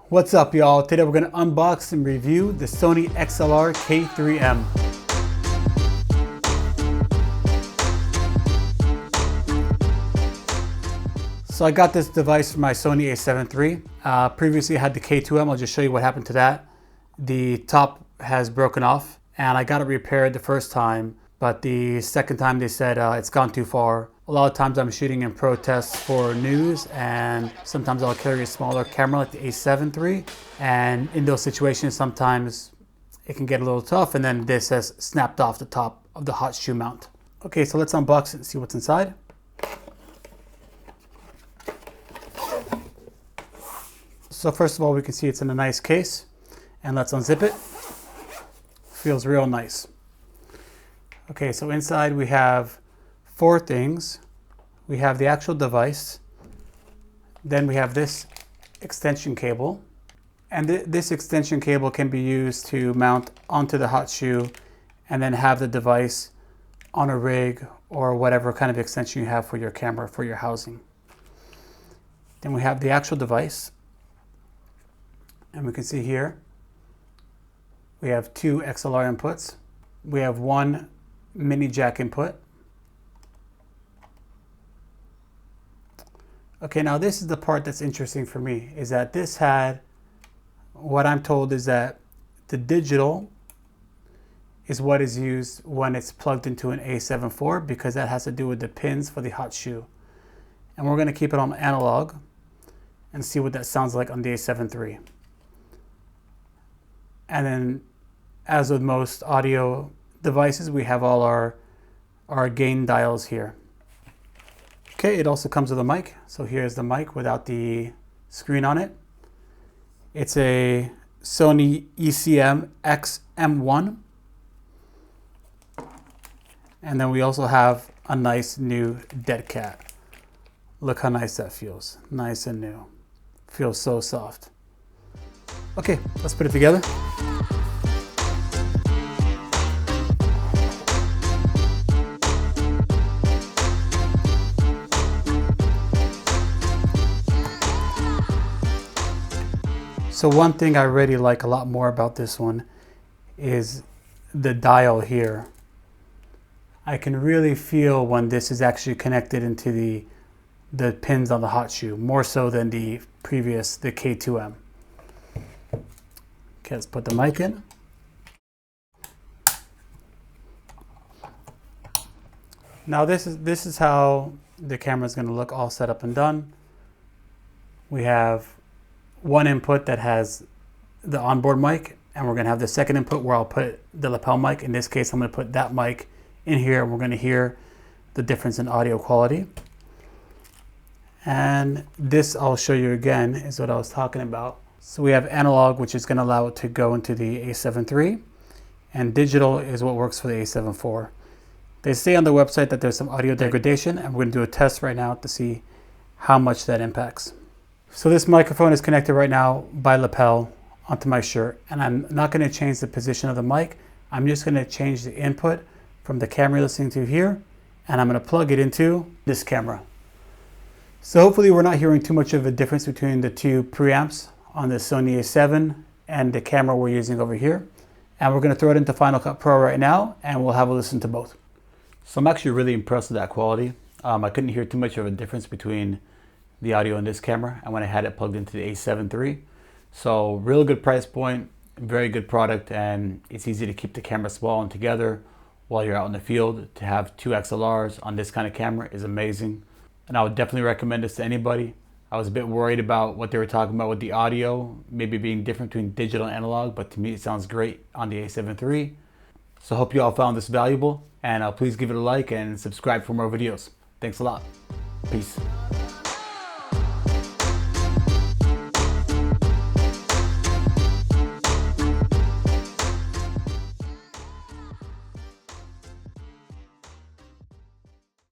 What's up, y'all? Today we're going to unbox and review the Sony XLR-K3M. So I got this device from my Sony A7 III. Previously I had the K2M. I'll just show you what happened to that. The top has broken off and I got it repaired the first time, but the second time they said it's gone too far. A lot of times I'm shooting in protests for news, and sometimes I'll carry a smaller camera like the A7 III, and in those situations sometimes it can get a little tough, and then this has snapped off the top of the hot shoe mount. Okay, so let's unbox it and see what's inside. So first of all, we can see it's in a nice case, and let's unzip it. Feels real nice. Okay, so inside we have four things. We have the actual device, then we have this extension cable, and this extension cable can be used to mount onto the hot shoe and then have the device on a rig or whatever kind of extension you have for your camera, for your housing. Then we have the actual device, and we can see here we have two XLR inputs. We have one mini jack input. Okay, now this is the part that's interesting for me, is that this had, what I'm told is that the digital is what is used when it's plugged into an A7 IV, because that has to do with the pins for the hot shoe. And we're going to keep it on analog and see what that sounds like on the A7 III. And then, as with most audio devices, we have all our gain dials here. Okay, it also comes with a mic. So here's the mic without the screen on it. It's a Sony XM1. And then we also have a nice new dead cat. Look how nice that feels. Nice and new. Feels so soft. Okay, let's put it together. So one thing I really like a lot more about this one is the dial here. I can really feel when this is actually connected into the pins on the hot shoe, more so than the previous, the K2M. Okay, let's put the mic in. Now this is how the camera is going to look all set up and done. We have one input that has the onboard mic, and we're going to have the second input where I'll put the lapel mic. In this case, I'm going to put that mic in here, and we're going to hear the difference in audio quality. And this, I'll show you again, is what I was talking about. So we have analog, which is going to allow it to go into the A7 III, and digital is what works for the A7 IV. They say on the website that there's some audio degradation, and we're going to do a test right now to see how much that impacts. So this microphone is connected right now by lapel onto my shirt, and I'm not going to change the position of the mic. I'm just going to change the input from the camera you're listening to here, and I'm going to plug it into this camera. So hopefully we're not hearing too much of a difference between the two preamps on the Sony A7 and the camera we're using over here. And we're going to throw it into Final Cut Pro right now, and we'll have a listen to both. So I'm actually really impressed with that quality. I couldn't hear too much of a difference between the audio in this camera and when I had it plugged into the A7 III. So real good price point, very good product, and it's easy to keep the camera small and together while you're out in the field. To have two XLRs on this kind of camera is amazing, and I would definitely recommend this to anybody. I was a bit worried about what they were talking about with the audio, maybe being different between digital and analog, but to me it sounds great on the A7 III. So I hope you all found this valuable, and please give it a like and subscribe for more videos. Thanks a lot. Peace.